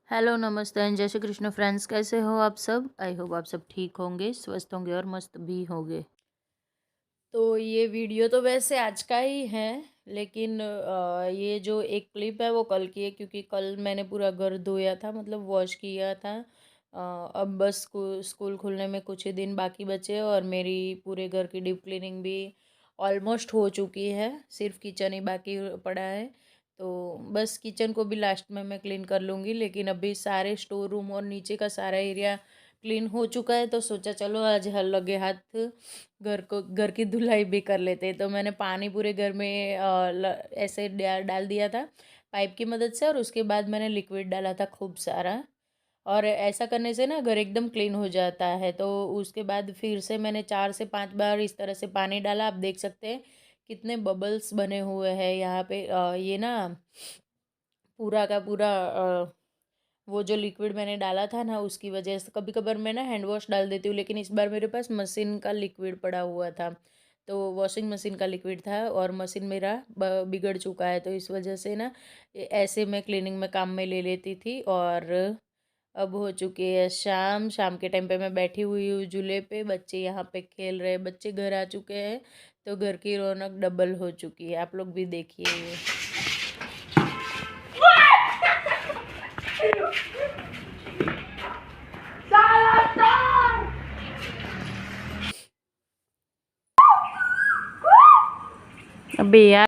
Hello, नमस्ते and जय Shri Krishna friends. कैसे हो आप सब? आई होप आप सब ठीक होंगे, स्वस्थ होंगे और मस्त भी होंगे। तो ये वीडियो तो वैसे आज का ही है, लेकिन ये जो एक क्लिप है वो कल की है, क्योंकि कल मैंने पूरा घर धोया था, मतलब वॉश किया था। अब बस स्कूल खुलने में कुछ ही दिन बाकी बचे और मेरी पूरे घर की डीप क्लीनिंग भी ऑलमोस्ट हो चुकी है। सिर्फ किचन ही बाकी पड़ा है। तो बस किचन को भी लास्ट में मैं क्लीन कर लूँगी, लेकिन अभी सारे स्टोर रूम और नीचे का सारा एरिया क्लीन हो चुका है। तो सोचा चलो आज हल लगे हाथ घर की धुलाई भी कर लेते हैं। तो मैंने पानी पूरे घर में ऐसे डाल दिया था पाइप की मदद से, और उसके बाद मैंने लिक्विड डाला था खूब सारा। और ऐसा करने से ना घर एकदम क्लीन हो जाता है। तो उसके बाद फिर से मैंने 4 से 5 बार इस तरह से पानी डाला। आप देख सकते हैं कितने बबल्स बने हुए हैं यहाँ पे। ये ना पूरा का पूरा वो जो लिक्विड मैंने डाला था ना, उसकी वजह से कभी कभार मैं ना हैंड वॉश डाल देती हूँ, लेकिन इस बार मेरे पास मशीन का लिक्विड पड़ा हुआ था। तो वॉशिंग मशीन का लिक्विड था और मशीन मेरा बिगड़ चुका है, तो इस वजह से ना ऐसे मैं क्लीनिंग में काम में ले लेती थी। और अब हो चुकी है शाम। शाम के टाइम पे मैं बैठी हुई हूँ झूले पे, बच्चे यहाँ पे खेल रहे हैं, बच्चे घर आ चुके हैं। तो घर की रौनक डबल हो चुकी है। आप लोग भी देखिए ये। अबे यार।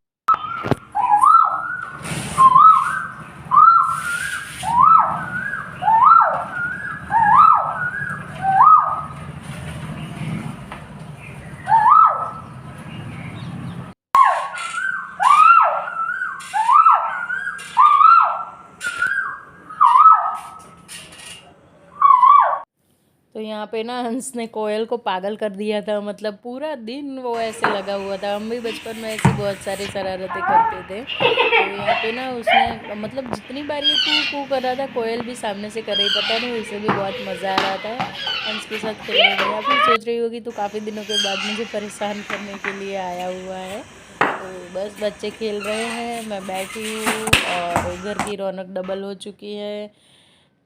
तो यहाँ पे ना हंस ने कोयल को पागल कर दिया था, मतलब पूरा दिन वो ऐसे लगा हुआ था। हम भी बचपन में ऐसी बहुत सारी शरारतें करते थे। तो यहाँ पे ना उसने मतलब जितनी बार ये कू कू कर रहा था, कोयल भी सामने से कर रही, पता नहीं उसे भी बहुत मज़ा आ रहा था हंस के साथ खेलने में। या फिर सोच रही होगी तो काफ़ी दिनों के बाद मुझे परेशान करने के लिए आया हुआ है। तो बस बच्चे खेल रहे हैं, मैं बैठी हूँ और घर की रौनक डबल हो चुकी है।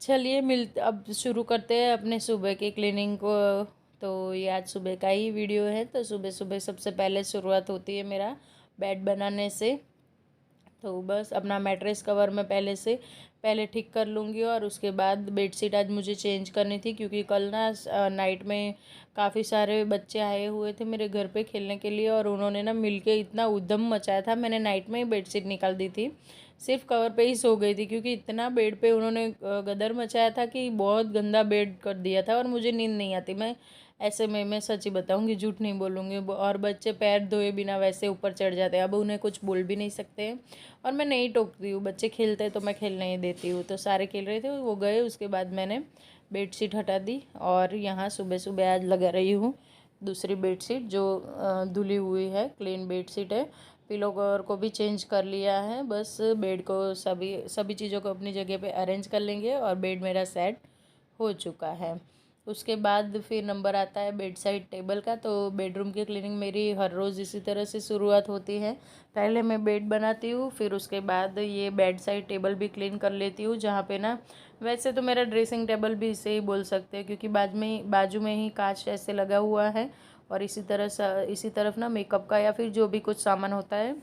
चलिए अब शुरू करते हैं अपने सुबह की क्लीनिंग को। तो ये आज सुबह का ही वीडियो है। तो सुबह सुबह सबसे पहले शुरुआत होती है मेरा बेड बनाने से। तो बस अपना मैट्रेस कवर मैं पहले ठीक कर लूँगी, और उसके बाद बेडशीट आज मुझे चेंज करनी थी, क्योंकि कल ना नाइट में काफ़ी सारे बच्चे आए हुए थे मेरे घर पे खेलने के लिए, और उन्होंने ना मिलके इतना उद्यम मचाया था। मैंने नाइट में ही बेडशीट निकाल दी थी, सिर्फ कवर पे ही सो गई थी, क्योंकि इतना बेड पे उन्होंने गदर मचाया था कि बहुत गंदा बेड कर दिया था, और मुझे नींद नहीं आती। ऐसे में मैं सच ही बताऊंगी, झूठ नहीं बोलूँगी। और बच्चे पैर धोए बिना वैसे ऊपर चढ़ जाते हैं, अब उन्हें कुछ बोल भी नहीं सकते। और मैं नहीं टोकती हूँ, बच्चे खेलते हैं तो मैं खेलने ही देती हूँ। तो सारे खेल रहे थे, वो गए, उसके बाद मैंने बेडशीट हटा दी। और यहाँ सुबह सुबह आज लगा रही हूँ दूसरी बेडशीट, जो धुली हुई है, क्लीन बेडशीट है। पिलो कवर को भी चेंज कर लिया है। बस बेड को सभी सभी चीज़ों को अपनी जगह पे अरेंज कर लेंगे, और बेड मेरा सेट हो चुका है। उसके बाद फिर नंबर आता है बेड साइड टेबल का। तो बेडरूम की क्लीनिंग मेरी हर रोज़ इसी तरह से शुरुआत होती है। पहले मैं बेड बनाती हूँ, फिर उसके बाद ये बेड साइड टेबल भी क्लीन कर लेती हूँ, जहाँ पे ना वैसे तो मेरा ड्रेसिंग टेबल भी इसे ही बोल सकते हैं, क्योंकि बाजू में ही कांच ऐसे लगा हुआ है। और इसी तरफ ना मेकअप का या फिर जो भी कुछ सामान होता है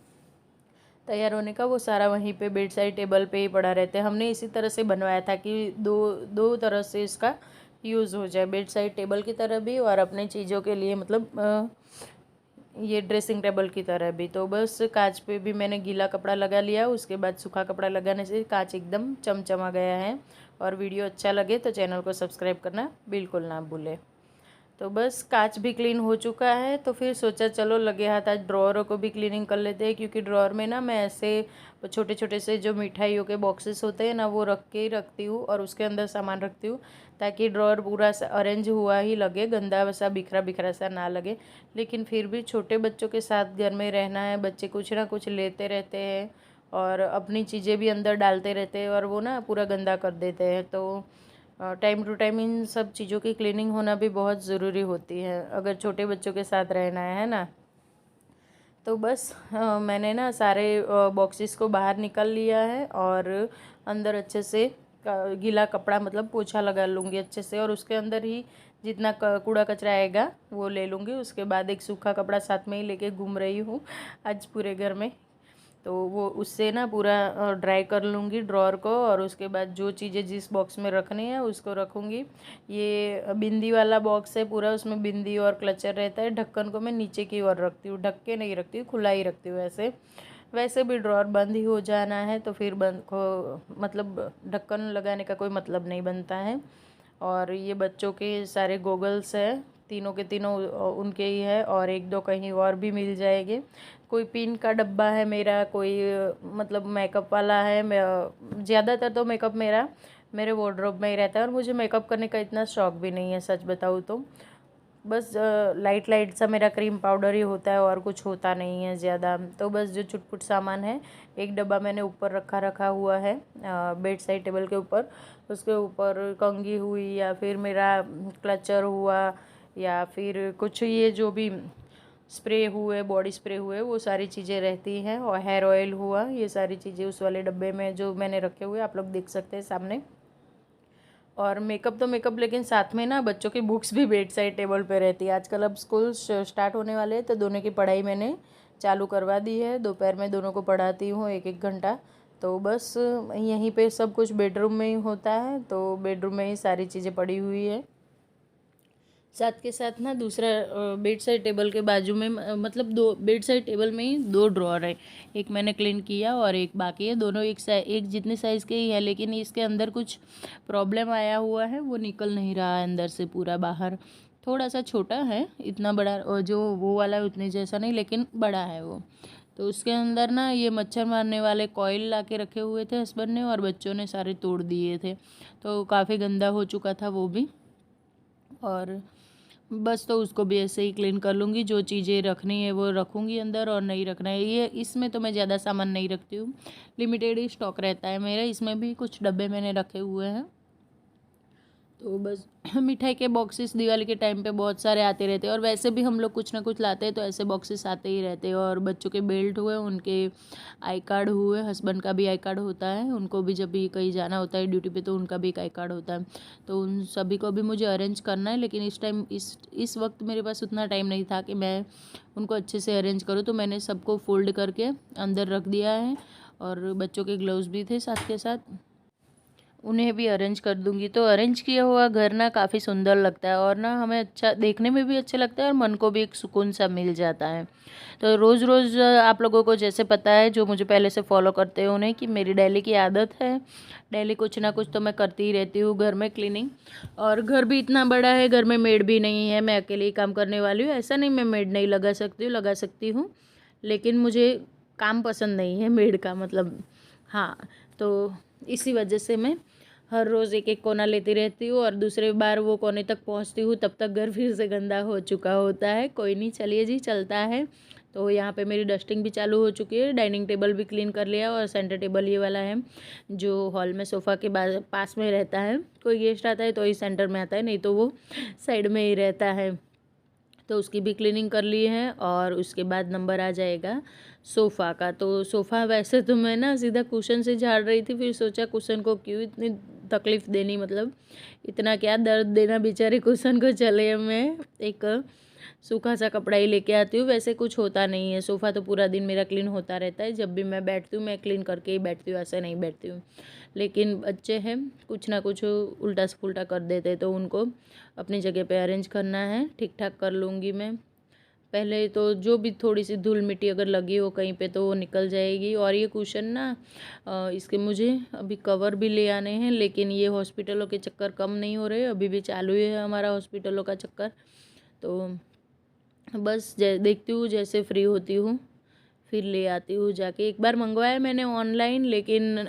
तैयार होने का, वो सारा वहीं पे बेड साइड टेबल पे ही पड़ा रहता है। हमने इसी तरह से बनवाया था कि दो दो तरह से इसका यूज़ हो जाए, बेड साइड टेबल की तरह भी और अपने चीज़ों के लिए, मतलब ये ड्रेसिंग टेबल की तरह भी। तो बस कांच पे भी मैंने गीला कपड़ा लगा लिया, उसके बाद सूखा कपड़ा लगाने से कांच एकदम चमचमा गया है। और वीडियो अच्छा लगे तो चैनल को सब्सक्राइब करना बिल्कुल ना भूलें। तो बस कांच भी क्लीन हो चुका है। तो फिर सोचा चलो लगे हाथ आज ड्रॉअरों को भी क्लीनिंग कर लेते हैं, क्योंकि ड्रॉअर में ना मैं ऐसे छोटे छोटे से जो मिठाइयों के बॉक्सेस होते हैं ना, वो रख के ही रखती हूँ और उसके अंदर सामान रखती हूँ, ताकि ड्रॉअर पूरा अरेंज हुआ ही लगे, गंदा वैसा बिखरा बिखरा सा ना लगे। लेकिन फिर भी छोटे बच्चों के साथ घर में रहना है, बच्चे कुछ ना कुछ लेते रहते हैं और अपनी चीज़ें भी अंदर डालते रहते हैं, और वो ना पूरा गंदा कर देते हैं। तो टाइम टू टाइम इन सब चीज़ों की क्लीनिंग होना भी बहुत ज़रूरी होती है, अगर छोटे बच्चों के साथ रहना है ना। तो बस मैंने ना सारे बॉक्सेस को बाहर निकाल लिया है और अंदर अच्छे से गीला कपड़ा मतलब पोछा लगा लूँगी अच्छे से, और उसके अंदर ही जितना कूड़ा कचरा आएगा वो ले लूँगी। उसके बाद एक सूखा कपड़ा साथ में ही लेके घूम रही हूँ आज पूरे घर में, तो वो उससे ना पूरा ड्राई कर लूँगी ड्रॉअर को। और उसके बाद जो चीज़ें जिस बॉक्स में रखनी है उसको रखूँगी। ये बिंदी वाला बॉक्स है पूरा, उसमें बिंदी और क्लचर रहता है। ढक्कन को मैं नीचे की ओर रखती हूँ, ढक के नहीं रखती हूँ, खुला ही रखती हूँ। वैसे भी ड्रॉअर बंद ही हो जाना है, तो फिर बंद को मतलब ढक्कन लगाने का कोई मतलब नहीं बनता है। और ये बच्चों के सारे गोगल्स है, तीनों के तीनों उनके ही है, और एक दो कहीं और भी मिल जाएंगे। कोई पिन का डब्बा है मेरा, कोई मतलब मेकअप वाला है। ज़्यादातर तो मेकअप मेरे वार्डरोब में ही रहता है, और मुझे मेकअप करने का इतना शौक भी नहीं है सच बताऊँ तो। बस लाइट लाइट सा मेरा क्रीम पाउडर ही होता है, और कुछ होता नहीं है ज़्यादा। तो बस जो चुटपुट सामान है, एक डब्बा मैंने ऊपर रखा हुआ है बेड साइड टेबल के ऊपर। उसके ऊपर कंघी हुई, या फिर मेरा क्लचर हुआ, या फिर कुछ ये जो भी स्प्रे हुए, बॉडी स्प्रे हुए, वो सारी चीज़ें रहती हैं। और हेयर ऑयल हुआ, ये सारी चीज़ें उस वाले डब्बे में जो मैंने रखे हुए आप लोग देख सकते हैं सामने। और मेकअप तो मेकअप, लेकिन साथ में ना बच्चों की बुक्स भी बेड साइड टेबल पे रहती है। आजकल अब स्कूल स्टार्ट होने वाले हैं, तो दोनों की पढ़ाई मैंने चालू करवा दी है। दोपहर में दोनों को पढ़ाती हूँ 1-1 घंटा। तो बस यहीं पे सब कुछ बेडरूम में ही होता है, तो बेडरूम में ही सारी चीज़ें पड़ी हुई है। साथ के साथ ना दूसरा बेड साइड टेबल के बाजू में मतलब दो बेड साइड टेबल में ही 2 ड्रॉअर है। एक मैंने क्लीन किया और एक बाकी है। दोनों एक जितने साइज़ के ही है, लेकिन इसके अंदर कुछ प्रॉब्लम आया हुआ है, वो निकल नहीं रहा है अंदर से पूरा बाहर। थोड़ा सा छोटा है, इतना बड़ा और जो वो वाला है उतने जैसा नहीं, लेकिन बड़ा है वो। तो उसके अंदर ना ये मच्छर मारने वाले कॉइल ला के रखे हुए थे हस्बैंड ने, और बच्चों ने सारे तोड़ दिए थे, तो काफ़ी गंदा हो चुका था वो भी। और बस तो उसको भी ऐसे ही क्लीन कर लूँगी। जो चीज़ें रखनी है वो रखूँगी अंदर, और नहीं रखना है ये इसमें तो मैं ज़्यादा सामान नहीं रखती हूँ, लिमिटेड ही स्टॉक रहता है मेरा। इसमें भी कुछ डब्बे मैंने रखे हुए हैं। तो बस मिठाई के बॉक्सेस दिवाली के टाइम पे बहुत सारे आते रहते हैं, और वैसे भी हम लोग कुछ ना कुछ लाते हैं, तो ऐसे बॉक्सेस आते ही रहते हैं। और बच्चों के बेल्ट हुए, उनके आई कार्ड हुए, हस्बैंड का भी आई कार्ड होता है, उनको भी जब भी कहीं जाना होता है ड्यूटी पे तो उनका भी एक आई कार्ड होता है। तो उन सभी को भी मुझे अरेंज करना है, लेकिन इस वक्त मेरे पास उतना टाइम नहीं था कि मैं उनको अच्छे से अरेंज करूँ, तो मैंने सबको फोल्ड करके अंदर रख दिया है। और बच्चों के ग्लव्स भी थे साथ के साथ, उन्हें भी अरेंज कर दूंगी। तो अरेंज किया हुआ घर ना काफ़ी सुंदर लगता है, और ना हमें अच्छा देखने में भी अच्छा लगता है, और मन को भी एक सुकून सा मिल जाता है। तो रोज़ रोज़ आप लोगों को जैसे पता है, जो मुझे पहले से फॉलो करते हैं उन्हें, कि मेरी डेली की आदत है, डेली कुछ ना कुछ तो मैं करती ही रहती हूँ घर में क्लीनिंग। और घर भी इतना बड़ा है, घर में मेड भी नहीं है, मैं अकेले ही काम करने वाली हूँ। ऐसा नहीं मैं मेड नहीं लगा सकती हूँ, लेकिन मुझे काम पसंद नहीं है मेड का मतलब। हाँ, तो इसी वजह से मैं हर रोज़ एक एक कोना लेती रहती हूँ, और दूसरे बार वो कोने तक पहुँचती हूँ तब तक घर फिर से गंदा हो चुका होता है। कोई नहीं, चलिए जी, चलता है। तो यहाँ पे मेरी डस्टिंग भी चालू हो चुकी है, डाइनिंग टेबल भी क्लीन कर लिया, और सेंटर टेबल ये वाला है जो हॉल में सोफ़ा के पास में रहता है। कोई गेस्ट आता है तो ही सेंटर में आता है, नहीं तो वो साइड में ही रहता है। तो उसकी भी क्लीनिंग कर ली है। और उसके बाद नंबर आ जाएगा सोफ़ा का। तो सोफ़ा वैसे तो मैं ना सीधा कुशन से झाड़ रही थी, फिर सोचा कुशन को क्यों इतनी तकलीफ़ देनी, मतलब इतना क्या दर्द देना बेचारे कुशन को। चले मैं एक सूखा सा कपड़ा ही लेके आती हूँ, वैसे कुछ होता नहीं है। सोफ़ा तो पूरा दिन मेरा क्लीन होता रहता है, जब भी मैं बैठती हूँ मैं क्लीन करके ही बैठती हूँ, ऐसे नहीं बैठती हूँ। लेकिन बच्चे हैं, कुछ ना कुछ उल्टा पुल्टा कर देते, तो उनको अपनी जगह पे अरेंज करना है। ठीक ठाक कर लूँगी मैं। पहले तो जो भी थोड़ी सी धूल मिट्टी अगर लगी हो कहीं पे तो वो निकल जाएगी। और ये कुशन ना इसके मुझे अभी कवर भी ले आने हैं, लेकिन ये हॉस्पिटलों के चक्कर कम नहीं हो रहे, अभी भी चालू ही है हमारा हॉस्पिटलों का चक्कर। तो बस देखती हूँ, जैसे फ्री होती हूँ फिर ले आती हूँ जाके। एक बार मंगवाया मैंने ऑनलाइन, लेकिन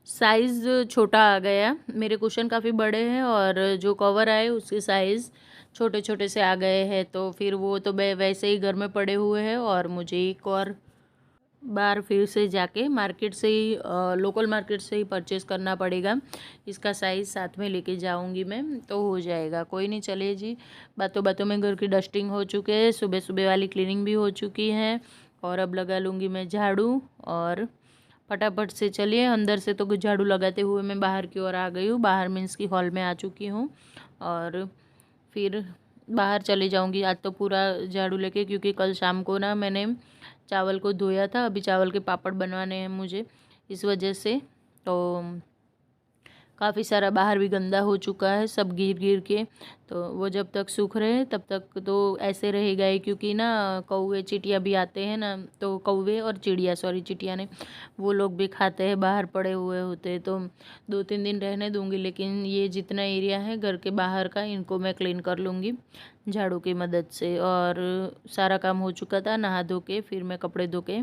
साइज़ छोटा आ गया। मेरे कुशन काफ़ी बड़े हैं, और जो कवर आए उसके साइज़ छोटे छोटे से आ गए हैं। तो फिर वो तो वैसे ही घर में पड़े हुए हैं, और मुझे एक और बार फिर से जाके मार्केट से ही लोकल मार्केट से ही परचेज़ करना पड़ेगा। इसका साइज़ साथ में लेके जाऊंगी मैं, तो हो जाएगा। कोई नहीं, चलिए जी। बातों बातों में घर की डस्टिंग हो चुके हैं, सुबह सुबह वाली क्लीनिंग भी हो चुकी है, और अब लगा लूँगी मैं झाड़ू, और फटाफट से चलिए, अंदर से तो झाड़ू लगाते हुए मैं बाहर की ओर आ गई हूँ। बाहर मीन्स की हॉल में आ चुकी हूँ और फिर बाहर चले जाऊँगी आज तो पूरा झाड़ू लेके, क्योंकि कल शाम को ना मैंने चावल को धोया था। अभी चावल के पापड़ बनवाने हैं मुझे, इस वजह से तो काफ़ी सारा बाहर भी गंदा हो चुका है सब गिर गिर के। तो वो जब तक सूख रहे हैं तब तक तो ऐसे रहेगा ही, क्योंकि ना कौवे चिड़िया भी आते हैं ना, तो कौवे और चिड़िया, सॉरी चिड़िया ने, वो लोग भी खाते हैं, बाहर पड़े हुए होते हैं। तो 2-3 दिन रहने दूंगी, लेकिन ये जितना एरिया है घर के बाहर का, इनको मैं क्लीन कर लूँगी झाड़ू की मदद से। और सारा काम हो चुका था, नहा धो के फिर मैं कपड़े धो के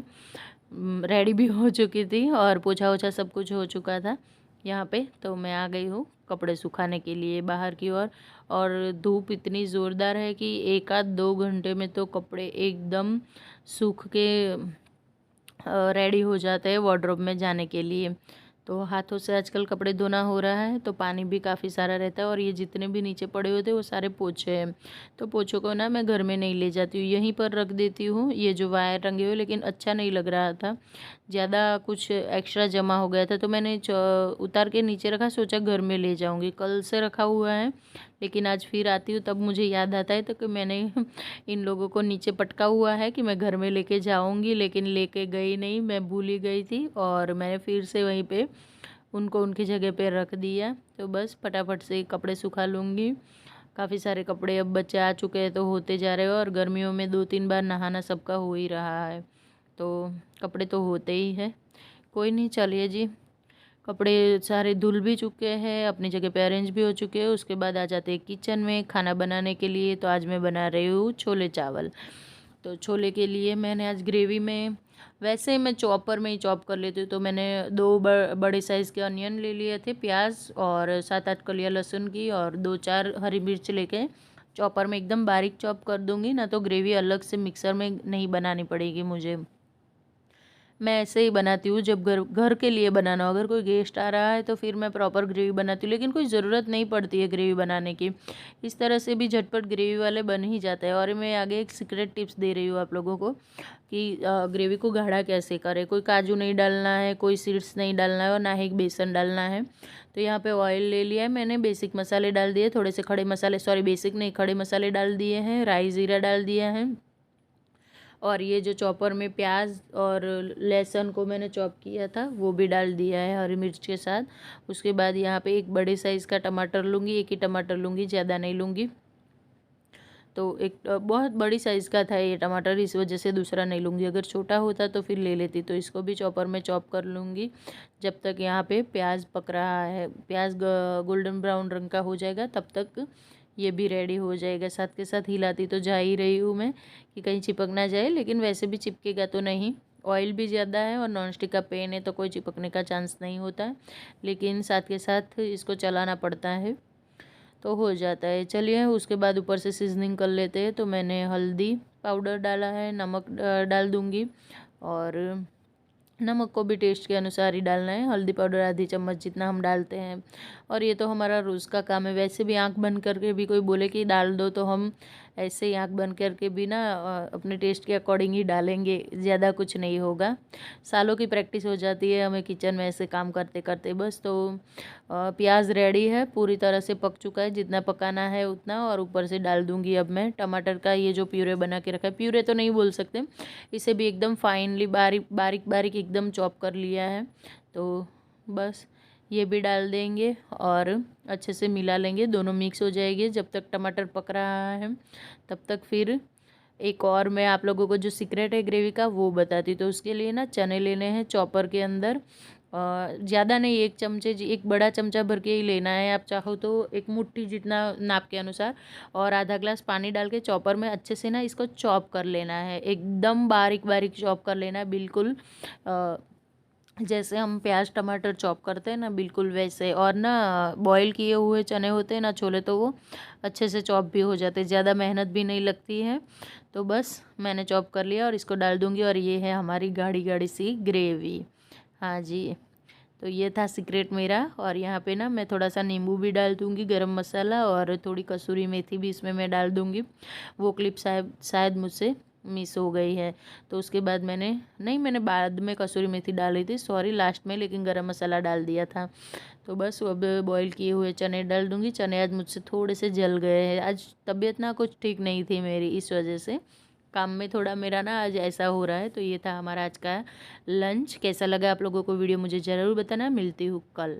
रेडी भी हो चुकी थी और पोछा ओछा सब कुछ हो चुका था यहाँ पे। तो मैं आ गई हूँ कपड़े सुखाने के लिए बाहर की ओर। और धूप इतनी ज़ोरदार है कि 1-2 घंटे में तो कपड़े एकदम सूख के रेडी हो जाते हैं वार्डरोब में जाने के लिए। तो हाथों से आजकल कपड़े धोना हो रहा है, तो पानी भी काफ़ी सारा रहता है। और ये जितने भी नीचे पड़े होते हैं वो सारे पोछे हैं, तो पोछों को ना मैं घर में नहीं ले जाती हूँ, यहीं पर रख देती हूँ। ये जो वायर टंगे हुए, लेकिन अच्छा नहीं लग रहा था, ज़्यादा कुछ एक्स्ट्रा जमा हो गया था, तो मैंने उतार के नीचे रखा, सोचा घर में ले जाऊँगी। कल से रखा हुआ है, लेकिन आज फिर आती हूँ तब मुझे याद आता है तो कि मैंने इन लोगों को नीचे पटका हुआ है कि मैं घर में लेके जाऊँगी, लेकिन लेके गई नहीं, मैं भूल ही गई थी। और मैंने फिर से वहीं पे उनको उनकी जगह पे रख दिया। तो बस फटाफट से कपड़े सुखा लूँगी। काफ़ी सारे कपड़े अब बच्चे आ चुके हैं, तो होते जा रहे हो, और गर्मियों में 2-3 बार नहाना सबका हो ही रहा है, तो कपड़े तो होते ही हैं। कोई नहीं, चलिए जी, कपड़े सारे धुल भी चुके हैं, अपनी जगह पे अरेंज भी हो चुके हैं। उसके बाद आ जाते हैं किचन में खाना बनाने के लिए। तो आज मैं बना रही हूँ छोले चावल। तो छोले के लिए मैंने आज ग्रेवी में, वैसे मैं चॉपर में ही चॉप कर लेती हूँ, तो मैंने 2 बड़े साइज़ के अनियन ले लिए थे, प्याज और 7-8 कलियाँ लहसुन की, और 2-4 हरी मिर्च लेके चॉपर में एकदम बारीक चॉप कर दूँगी ना, तो ग्रेवी अलग से मिक्सर में नहीं बनानी पड़ेगी मुझे। मैं ऐसे ही बनाती हूँ जब घर घर के लिए बनाना हो। अगर कोई गेस्ट आ रहा है तो फिर मैं प्रॉपर ग्रेवी बनाती हूँ, लेकिन कोई ज़रूरत नहीं पड़ती है ग्रेवी बनाने की। इस तरह से भी झटपट ग्रेवी वाले बन ही जाता है। और मैं आगे एक सीक्रेट टिप्स दे रही हूँ आप लोगों को कि ग्रेवी को गाढ़ा कैसे करें। कोई काजू नहीं डालना है, कोई सीड्स नहीं डालना है, और ना ही बेसन डालना है। तो यहाँ पे ऑयल ले लिया है मैंने, बेसिक मसाले डाल दिए, थोड़े से खड़े मसाले, सॉरी बेसिक नहीं, खड़े मसाले डाल दिए हैं, राई ज़ीरा डाल दिया है। और ये जो चॉपर में प्याज और लहसुन को मैंने चॉप किया था वो भी डाल दिया है हरी मिर्च के साथ। उसके बाद यहाँ पे एक बड़े साइज़ का टमाटर लूँगी, एक ही टमाटर लूँगी, ज़्यादा नहीं लूँगी। तो एक बहुत बड़ी साइज़ का था ये टमाटर, इस वजह से दूसरा नहीं लूँगी। अगर छोटा होता तो फिर ले लेती। तो इसको भी चॉपर में चॉप कर लूँगी जब तक यहाँ पे प्याज पक रहा है। प्याज गोल्डन ब्राउन रंग का हो जाएगा तब तक ये भी रेडी हो जाएगा। साथ के साथ हिलाती तो जा ही रही हूँ मैं कि कहीं चिपक ना जाए, लेकिन वैसे भी चिपकेगा तो नहीं। ऑयल भी ज़्यादा है और नॉन स्टिक का पैन है, तो कोई चिपकने का चांस नहीं होता है, लेकिन साथ के साथ इसको चलाना पड़ता है तो हो जाता है। चलिए, उसके बाद ऊपर से सीजनिंग कर लेते हैं। तो मैंने हल्दी पाउडर डाला है, नमक डाल दूँगी, और नमक को भी टेस्ट के अनुसार ही डालना है। हल्दी पाउडर आधी चम्मच जितना हम डालते हैं। और ये तो हमारा रोज़ का काम है। वैसे भी आंख बंद करके भी कोई बोले कि डाल दो, तो हम ऐसे ही आंख बंद करके भी ना अपने टेस्ट के अकॉर्डिंग ही डालेंगे, ज़्यादा कुछ नहीं होगा। सालों की प्रैक्टिस हो जाती है हमें किचन में ऐसे काम करते करते। बस तो प्याज रेडी है, पूरी तरह से पक चुका है, जितना पकाना है उतना। और ऊपर से डाल दूँगी अब मैं टमाटर का ये जो प्यूरे बना के रखा है, प्यूरे तो नहीं बोल सकते, इसे भी एकदम फाइनली बारीक बारीक बारीक एकदम चॉप कर लिया है। तो बस ये भी डाल देंगे और अच्छे से मिला लेंगे, दोनों मिक्स हो जाएंगे। जब तक टमाटर पक रहा है तब तक फिर एक और मैं आप लोगों को जो सीक्रेट है ग्रेवी का वो बताती हूँ। तो उसके लिए ना चने लेने हैं चॉपर के अंदर, ज़्यादा नहीं, एक चमचे, एक बड़ा चमचा भर के ही लेना है। आप चाहो तो एक मुट्ठी जितना नाप के अनुसार, और आधा ग्लास पानी डाल के चॉपर में अच्छे से ना इसको चॉप कर लेना है, एकदम बारीक बारीक चॉप कर लेना है, बिल्कुल जैसे हम प्याज टमाटर चॉप करते हैं ना, बिल्कुल वैसे। और ना बॉईल किए हुए चने होते हैं ना छोले, तो वो अच्छे से चॉप भी हो जाते हैं, ज़्यादा मेहनत भी नहीं लगती है। तो बस मैंने चॉप कर लिया और इसको डाल दूँगी, और ये है हमारी गाढ़ी गाढ़ी सी ग्रेवी। हाँ जी, तो ये था सीक्रेट मेरा। और यहाँ पे ना मैं थोड़ा सा नींबू भी डाल दूँगी, गरम मसाला, और थोड़ी कसूरी मेथी भी इसमें मैं डाल दूँगी। वो क्लिप शायद शायद मुझसे मिस हो गई है। तो उसके बाद मैंने बाद में कसूरी मेथी डाली थी, सॉरी, लास्ट में, लेकिन गरम मसाला डाल दिया था। तो बस अब बॉईल किए हुए चने डाल दूँगी। चने आज मुझसे थोड़े से जल गए हैं, आज तबीयत ना कुछ ठीक नहीं थी मेरी, इस वजह से काम में थोड़ा मेरा ना आज ऐसा हो रहा है। तो ये था हमारा आज का लंच। कैसा लगा आप लोगों को वीडियो मुझे ज़रूर बताना। मिलती हूँ कल।